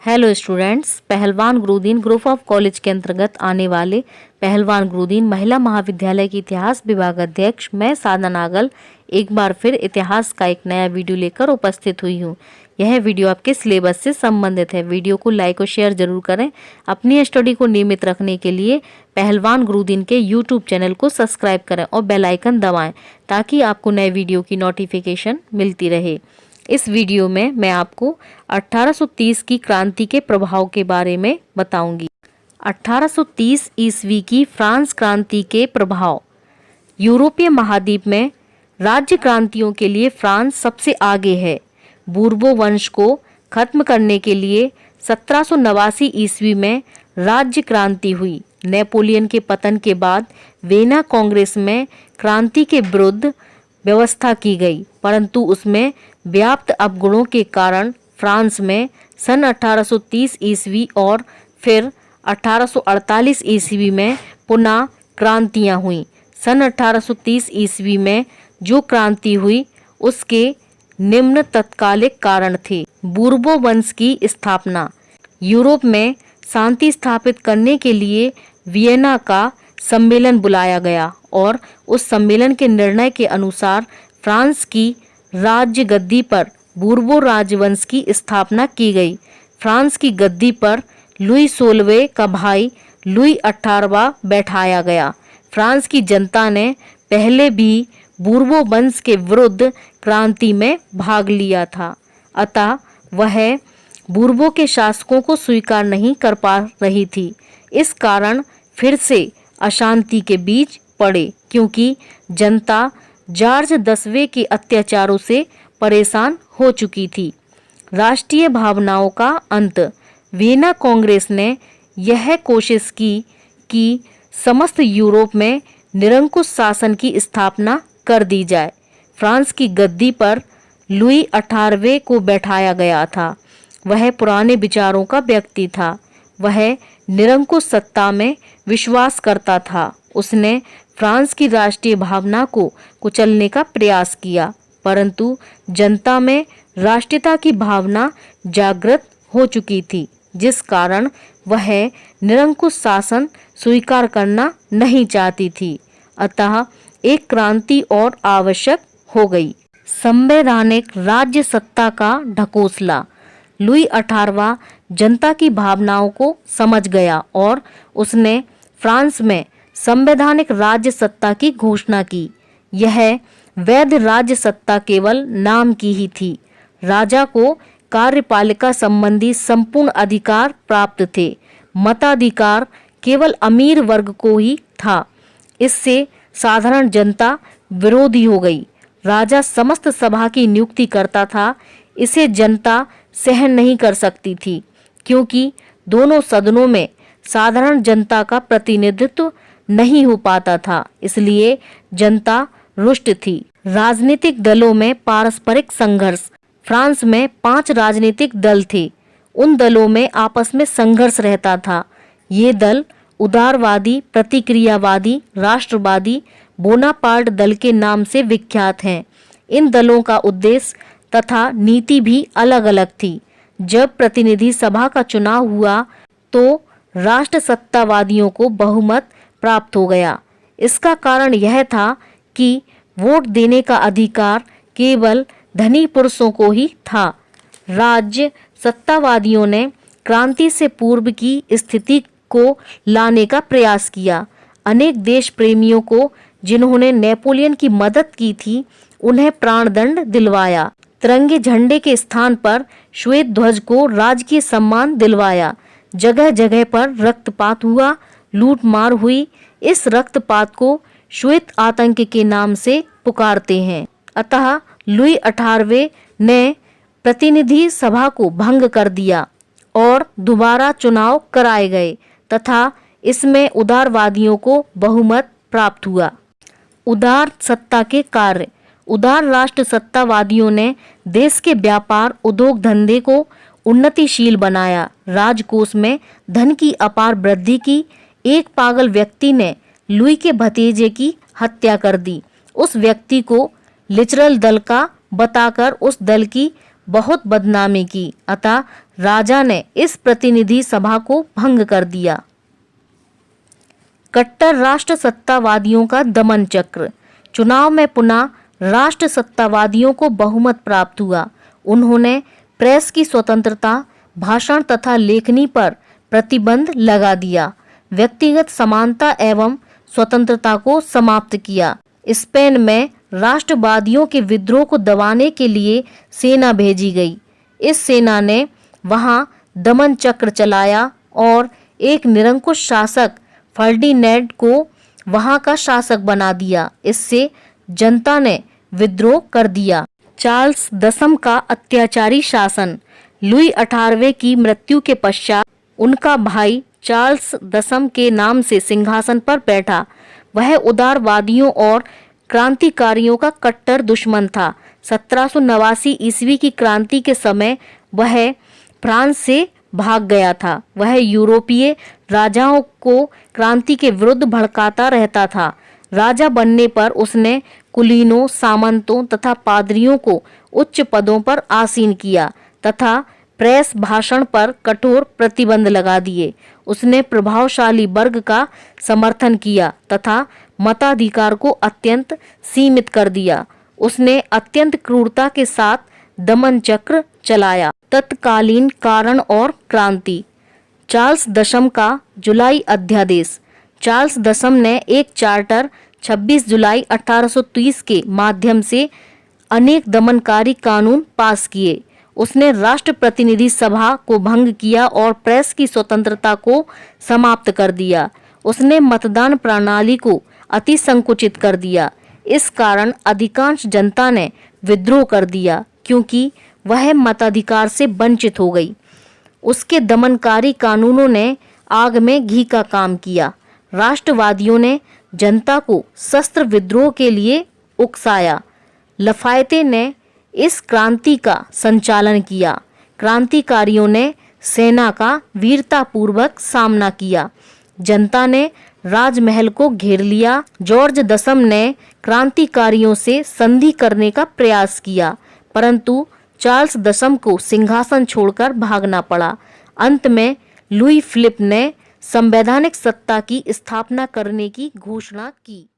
Hello students, पहलवान Gurudeen group of college के अंतर्गत आने वाले पहलवान गुरुदीन महिला महाविद्यालय की इतिहास विभाग अध्यक्ष मैं साधना नागल एक बार फिर इतिहास का एक नया वीडियो लेकर उपस्थित हुई हूँ। यह वीडियो आपके सिलेबस से संबंधित है। वीडियो को लाइक और शेयर जरूर करें। अपनी स्टडी को नियमित रखने के लिए पहलवान गुरुदीन के यूट्यूब चैनल को सब्सक्राइब करें और बेल आइकन दबाएं ताकि आपको नए वीडियो की नोटिफिकेशन मिलती रहे। इस वीडियो में मैं आपको 1830 की क्रांति के प्रभाव के बारे में बताऊंगी। 1830 ईस्वी की फ्रांस क्रांति के प्रभाव। यूरोपीय महाद्वीप में राज्य क्रांतियों के लिए फ्रांस सबसे आगे है। बूर्बो वंश को खत्म करने के लिए 1789 ईस्वी में राज्य क्रांति हुई। नेपोलियन के पतन के बाद वेना कांग्रेस में क्रांति के विरुद्ध व्यवस्था की गई, परंतु उसमें व्याप्त अवगुणों के कारण फ्रांस में सन 1830 ईस्वी और फिर 1848 ईस्वी में पुनः क्रांतियां हुईं। सन 1830 ईस्वी में जो क्रांति हुई उसके निम्न तत्कालिक कारण थे। बूर्बो वंश की स्थापना। यूरोप में शांति स्थापित करने के लिए वियना का सम्मेलन बुलाया गया और उस सम्मेलन के निर्णय के अनुसार फ्रांस की राज्य गद्दी पर बूर्बो राजवंश की स्थापना की गई। फ्रांस की गद्दी पर लुई 16वें का भाई लुई 18वां बैठाया गया। फ्रांस की जनता ने पहले भी बूर्बो वंश के विरुद्ध क्रांति में भाग लिया था, अतः वह बूर्बो के शासकों को स्वीकार नहीं कर पा रही थी। इस कारण फिर से अशांति के बीच पड़े, क्योंकि जनता जॉर्ज 10वें के अत्याचारों से परेशान हो चुकी थी। राष्ट्रीय भावनाओं का अंत। वियना कांग्रेस ने यह कोशिश की कि समस्त यूरोप में निरंकुश शासन की स्थापना कर दी जाए। फ्रांस की गद्दी पर लुई 18वें को बैठाया गया था। वह पुराने विचारों का व्यक्ति था। वह निरंकुश सत्ता में विश्वास करता था। उसने फ्रांस की राष्ट्रीय भावना को कुचलने का प्रयास किया, परंतु जनता में राष्ट्रीयता की भावना जागृत हो चुकी थी, जिस कारण वह निरंकुश शासन स्वीकार करना नहीं चाहती थी। अतः एक क्रांति और आवश्यक हो गई। संवैधानिक राज्य सत्ता का ढकोसला। लुई 18वां जनता की भावनाओं को समझ गया और उसने फ्रांस में संवैधानिक राज्य सत्ता की घोषणा की। यह वैध राज्य सत्ता केवल नाम की ही थी। राजा को कार्यपालिका संबंधी संपूर्ण अधिकार प्राप्त थे। मताधिकार केवल अमीर वर्ग को ही था। इससे साधारण जनता विरोधी हो गई। राजा समस्त सभा की नियुक्ति करता था। इसे जनता सहन नहीं कर सकती थी, क्योंकि दोनों सदनों में साधारण जनता का प्रतिनिधित्व नहीं हो पाता था। इसलिए जनता रुष्ट थी। राजनीतिक दलों में पारस्परिक संघर्ष। फ्रांस में 5 राजनीतिक दल थे। उन दलों में आपस में संघर्ष रहता था। ये दल उदारवादी, प्रतिक्रियावादी, राष्ट्रवादी, बोनापार्ट दल के नाम से विख्यात हैं। इन दलों का उद्देश्य तथा नीति भी अलग अलग थी। जब प्रतिनिधि सभा का चुनाव हुआ तो राष्ट्र सत्तावादियों को बहुमत प्राप्त हो गया। इसका कारण यह था कि वोट देने का अधिकार केवल धनी पुरुषों को ही था। राज्य सत्तावादियों ने क्रांति से पूर्व की स्थिति को लाने का प्रयास किया। अनेक देश प्रेमियों को, जिन्होंने नेपोलियन की मदद की थी, उन्हें प्राणदंड दिलवाया। तिरंगे झंडे के स्थान पर श्वेत ध्वज को राजकीय सम्मान दिलवाया। जगह जगह पर रक्तपात हुआ, लूटमार हुई। इस रक्तपात को श्वेत आतंक के नाम से पुकारते हैं। अतः लुई 18वें ने प्रतिनिधि सभा को भंग कर दिया और दोबारा चुनाव कराए गए तथा इसमें उदारवादियों को बहुमत प्राप्त हुआ। उदार सत्ता के कार्य। उदार राष्ट्र सत्तावादियों ने देश के व्यापार, उद्योग धंधे को उन्नतिशील बनाया। राजकोष में धन की अपार वृद्धि की। एक पागल व्यक्ति ने लुई के भतीजे की हत्या कर दी। उस व्यक्ति को लिबरल दल का बताकर उस दल की बहुत बदनामी की, अतः राजा ने इस प्रतिनिधि सभा को भंग कर दिया। कट्टर राष्ट्र सत्तावादियों का दमन चक्र। चुनाव में पुनः राष्ट्र सत्तावादियों को बहुमत प्राप्त हुआ। उन्होंने प्रेस की स्वतंत्रता, भाषण तथा लेखनी पर प्रतिबंध लगा दिया। व्यक्तिगत समानता एवं स्वतंत्रता को समाप्त किया। स्पेन में राष्ट्रवादियों के विद्रोह को दबाने के लिए सेना भेजी गई। इस सेना ने वहां दमन चक्र चलाया और एक निरंकुश शासक फर्डिनेंड को वहां का शासक बना दिया। इससे जनता ने विद्रोह कर दिया। चार्ल्स दसम का अत्याचारी शासन। लुई 18वें की मृत्यु के पश्चात उनका भाई चार्ल्स दसम के नाम से सिंहासन पर बैठा। वह उदारवादियों और क्रांतिकारियों का कट्टर दुश्मन था। 1789 ईस्वी की क्रांति के समय वह फ्रांस से भाग गया था। वह यूरोपीय राजाओं को क्रांति के विरुद्ध भड़काता रहता था। राजा बनने पर उसने कुलीनों, सामंतों तथा पादरियों को उच्च पदों पर आसीन किया तथा प्रेस भाषण पर कठोर प्रतिबंध लगा दिए। उसने प्रभावशाली वर्ग का समर्थन किया तथा मताधिकार को अत्यंत सीमित कर दिया। उसने अत्यंत क्रूरता के साथ दमन चक्र चलाया। तत्कालीन कारण और क्रांति। चार्ल्स दशम का जुलाई अध्यादेश। चार्ल्स दशम ने एक चार्टर 26 जुलाई 1830 के माध्यम से अनेक दमनकारी कानून पास किए। उसने राष्ट्र प्रतिनिधि सभा को भंग किया और प्रेस की स्वतंत्रता को समाप्त कर दिया। उसने मतदान प्रणाली को अति संकुचित कर दिया। इस कारण अधिकांश जनता ने विद्रोह कर दिया क्योंकि वह मताधिकार से वंचित हो गई। उसके दमनकारी कानूनों ने आग में घी का काम किया। राष्ट्रवादियों ने जनता को शस्त्र विद्रोह के लिए उकसाया। लफायते ने इस क्रांति का संचालन किया। क्रांतिकारियों ने सेना का वीरतापूर्वक सामना किया। जनता ने राजमहल को घेर लिया। जॉर्ज दसम ने क्रांतिकारियों से संधि करने का प्रयास किया, परंतु चार्ल्स दसम को सिंहासन छोड़कर भागना पड़ा। अंत में लुई फिलिप ने संवैधानिक सत्ता की स्थापना करने की घोषणा की।